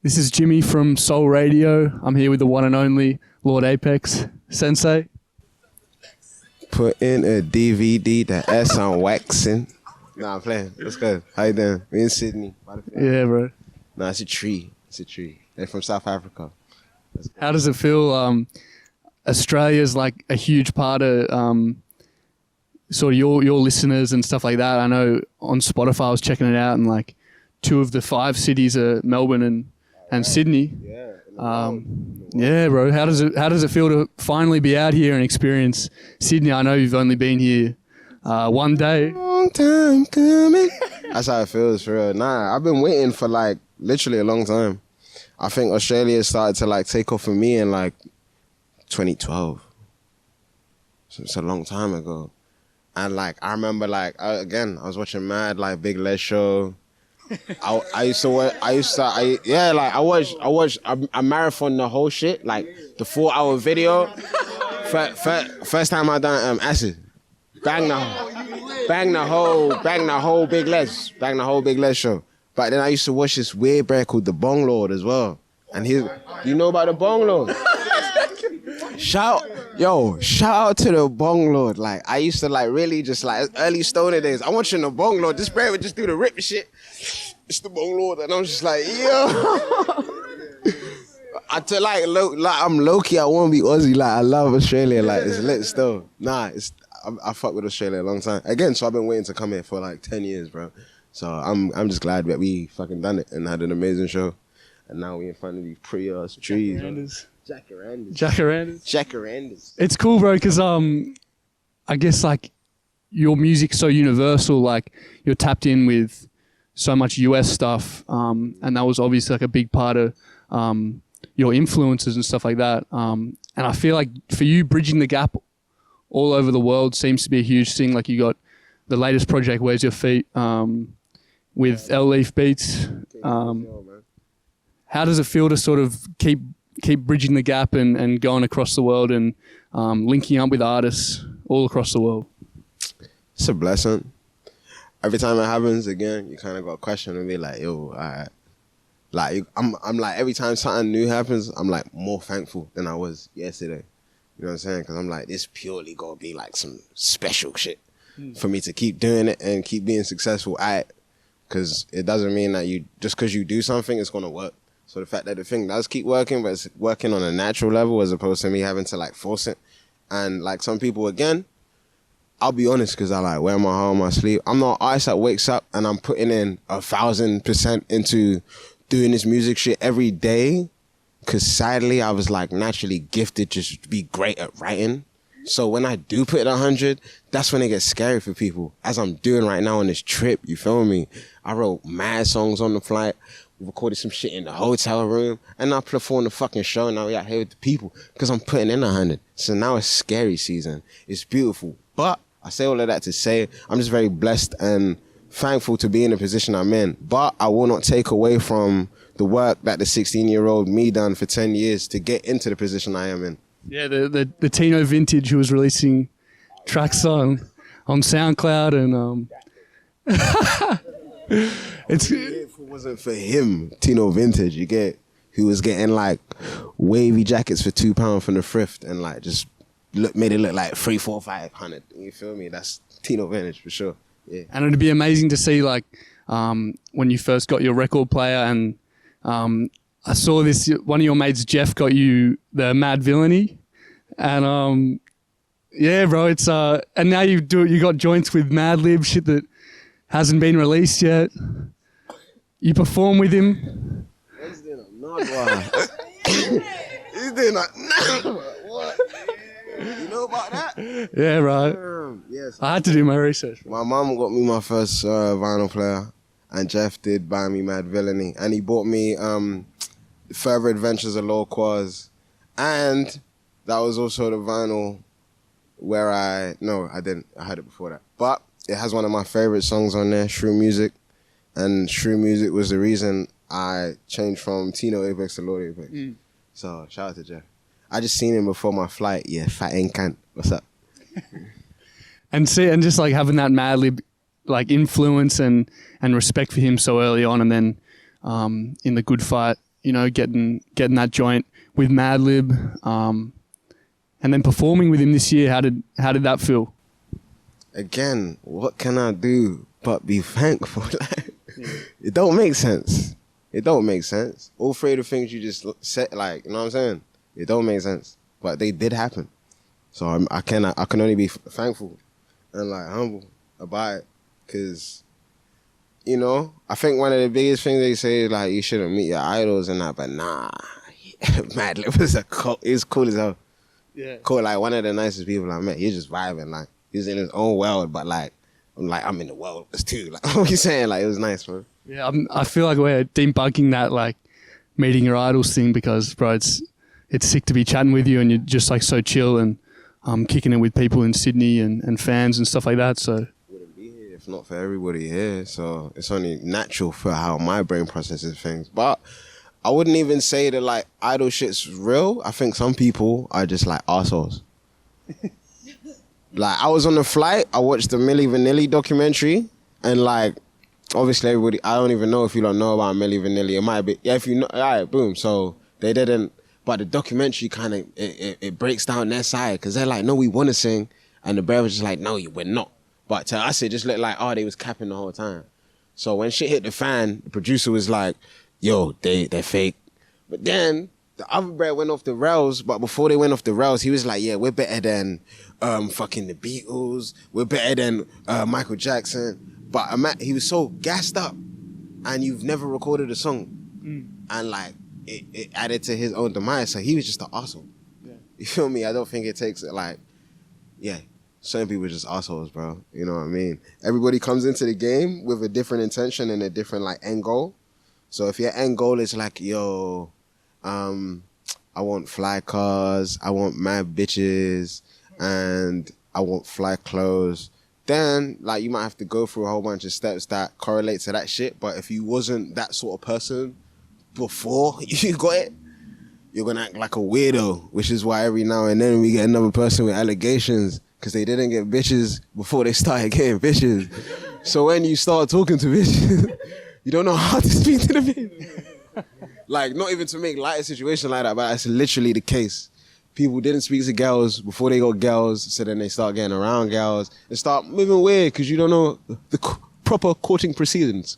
This is Jimmy from Soul Radio. I'm here with the one and only Lord Apex Sensei. Put in a DVD, the S on waxing. Nah, I'm playing. What's good? How you doing? We in Sydney. Yeah, bro. Nah, it's a tree. They're from South Africa. How does it feel? Australia's like a huge part of sort of your listeners and stuff like that. I know on Spotify I was checking it out, and like 2 of the 5 cities are Melbourne and Sydney. Yeah, bro. How does it feel to finally be out here and experience Sydney? I know you've only been here one day. Long time coming. That's how it feels for real. Nah, I've been waiting for like literally a long time. I think Australia started to like take off for me in like 2012. So it's a long time ago. And like I remember like I was watching Mad like Big Les show. I marathon the whole shit, like the 4-hour video. First time I done acid. Bang the whole Big Les show. But then I used to watch this weird bro called The Bong Lord as well. And you know about The Bong Lord? Shout out to The Bong Lord. Like I used to like really just like early stoner days. I'm watching The Bong Lord. This bro would just do the rip shit. It's The Bong Lord, and I'm just like, yo. I'm low-key, I want to be Aussie. Like, I love Australia. Like, it's lit still. Nah, I fuck with Australia a long time. Again, so I've been waiting to come here for like 10 years, bro. So I'm just glad that we fucking done it and had an amazing show. And now we in front of these pretty-ass trees. Jacarandas. It's cool, bro, because I guess like your music's so universal. Like you're tapped in with so much US stuff, and that was obviously like a big part of your influences and stuff like that. And I feel like for you, bridging the gap all over the world seems to be a huge thing. Like you got the latest project, Where's Your Feet, with L Leaf Beats. How does it feel to sort of keep bridging the gap and going across the world and linking up with artists all across the world? It's a blessing. Every time it happens again, you kind of got a question and be like, yo, like I'm like, every time something new happens, I'm like more thankful than I was yesterday. You know what I'm saying? Because I'm like, this purely got to be like some special shit for me to keep doing it and keep being successful at it. Because it doesn't mean that just because you do something, it's going to work. So the fact that the thing does keep working, but it's working on a natural level as opposed to me having to like force it. And like some people, again, I'll be honest, because I like wear my heart on my sleeve. I'm not an artist that wakes up and I'm putting in 1,000% into doing this music shit every day. Because sadly, I was like naturally gifted just to be great at writing. So when I do put it 100, that's when it gets scary for people. As I'm doing right now on this trip, you feel me? I wrote mad songs on the flight. We recorded some shit in the hotel room. And I performed the fucking show. Now we out here with the people. Because I'm putting in 100. So now it's scary season. It's beautiful. But I say all of that to say I'm just very blessed and thankful to be in the position I'm in. But I will not take away from the work that the 16-year-old me done for 10 years to get into the position I am in. Yeah, the Tino Vintage who was releasing tracks on SoundCloud and if it wasn't for him, Tino Vintage, you get, who was getting like wavy jackets for £2 from the thrift and like just made it look like 300, 400, 500. You feel me? That's Tino Vintage for sure. Yeah. And it'd be amazing to see like when you first got your record player, and I saw this, one of your mates, Jeff, got you the Mad Villainy, and yeah, bro, it's and now you got joints with Madlib, shit that hasn't been released yet. You perform with him. He's doing a nod. He's doing a what? You know about that? Yeah, right. Yes. I had to do my research. My mom got me my first vinyl player, and Jeff did buy me Mad Villainy, and he bought me Further Adventures of Lil Quaz, and that was also the vinyl where I didn't. I heard it before that, but it has one of my favorite songs on there, Shrew Music, and Shrew Music was the reason I changed from Tino Apex to Lord Apex. So shout out to Jeff. I just seen him before my flight. Yeah, fat ain't cunt. What's up? And just like having that Madlib like influence and respect for him so early on, and then in the Good Fight you know, getting that joint with Madlib, and then performing with him this year. How did that feel? Again, what can I do but be thankful? Like, it don't make sense. It don't make sense. All three of the things you just said, like, you know what I'm saying? It don't make sense, but they did happen. So I can only be thankful and like humble about it, because, you know, I think one of the biggest things they say is like you shouldn't meet your idols and that, but nah, Madlib was he's cool as hell. Yeah, cool, like one of the nicest people I met. He's just vibing, like he's in his own world, but like I'm in the world too. Like what you saying? Like it was nice, man. Yeah, I feel like we're debunking that like meeting your idols thing, because bro, it's sick to be chatting with you and you're just like so chill and kicking it with people in Sydney and fans and stuff like that. So wouldn't be here if not for everybody here. So it's only natural for how my brain processes things. But I wouldn't even say that like idol shit's real. I think some people are just like arseholes. Like I was on the flight, I watched the Milli Vanilli documentary, and like obviously everybody, I don't even know if you don't know about Milli Vanilli. It might be, yeah, if you know, all right, boom. So they didn't, but the documentary kind of, it breaks down their side, because they're like, no, we want to sing, and the bear was just like, no, we're not. But to us, it just looked like, oh, they was capping the whole time. So when shit hit the fan, the producer was like, yo, they're fake. But then the other bear went off the rails, but before they went off the rails, he was like, yeah, we're better than fucking the Beatles, we're better than Michael Jackson. But he was so gassed up, and you've never recorded a song, and like it added to his own demise. So he was just an awesome. Yeah. You feel me? I don't think it takes like, yeah, certain people are just assholes, bro. You know what I mean? Everybody comes into the game with a different intention and a different like end goal. So if your end goal is like, yo, I want fly cars, I want mad bitches, and I want fly clothes, then like you might have to go through a whole bunch of steps that correlate to that shit. But if you wasn't that sort of person before you got it, you're gonna act like a weirdo, which is why every now and then we get another person with allegations because they didn't get bitches before they started getting bitches. So when you start talking to bitches, you don't know how to speak to the bitch. Like, not even to make light a situation like that, but that's literally the case. People didn't speak to girls before they got girls, so then they start getting around girls and start moving weird because you don't know the proper courting proceedings.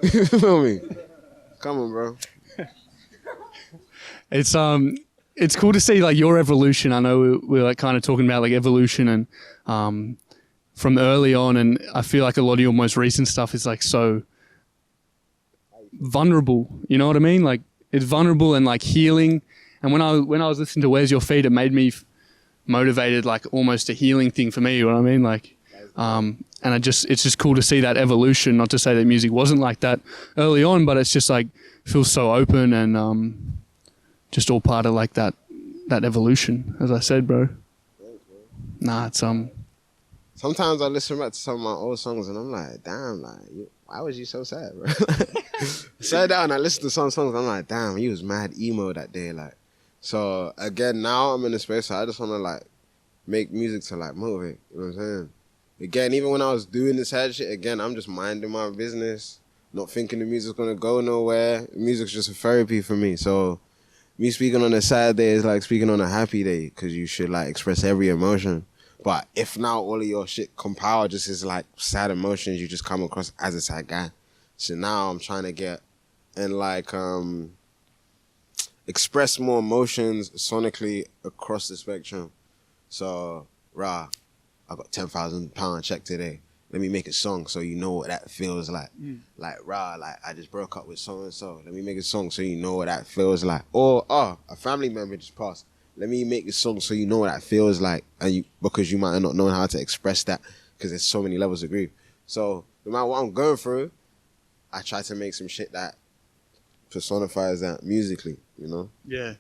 You feel me? Come on, bro. It's cool to see like your evolution. I know we're like kind of talking about like evolution and from early on, and I feel like a lot of your most recent stuff is like so vulnerable. You know what I mean? Like it's vulnerable and like healing. And when I was listening to Where's Your Feet, it made me motivated, like almost a healing thing for me. You know what I mean? Like, and it's just cool to see that evolution. Not to say that music wasn't like that early on, but it's just like feels so open and just all part of like that evolution. As I said, bro. Nah, it's Sometimes I listen back to some of my old songs and I'm like, damn, like, why was you so sad, bro? Sat down and I listened to some songs and I'm like, damn, you was mad emo that day, like. So again, now I'm in a space where I just want to like make music to like motivate. You know what I'm saying? Again, even when I was doing this sad shit, again, I'm just minding my business, not thinking the music's gonna go nowhere. Music's just a therapy for me. So me speaking on a sad day is like speaking on a happy day, because you should like express every emotion. But if now all of your shit compiled just is like sad emotions, you just come across as a sad guy. So now I'm trying to get and like express more emotions sonically across the spectrum. So, I got £10,000 check today. Let me make a song so you know what that feels like. Like, like I just broke up with so-and-so. Let me make a song so you know what that feels like. Or, a family member just passed. Let me make a song so you know what that feels like. And because you might not know how to express that because there's so many levels of grief. So, no matter what I'm going through, I try to make some shit that personifies that musically, you know? Yeah.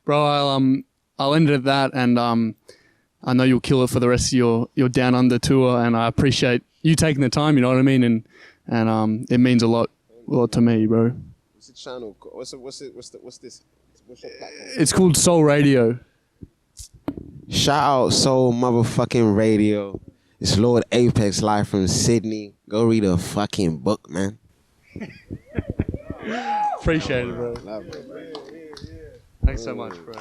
Bro, I'll end it at that, and I know you'll kill it for the rest of your Down Under tour, and I appreciate you taking the time, you know what I mean? And it means a lot to me, bro. What's the channel? What's this? It's called Soul Radio. Shout out Soul motherfucking Radio. It's Lord Apex live from Sydney. Go read a fucking book, man. Appreciate it, bro. Love it, bro. Thanks so much, bro.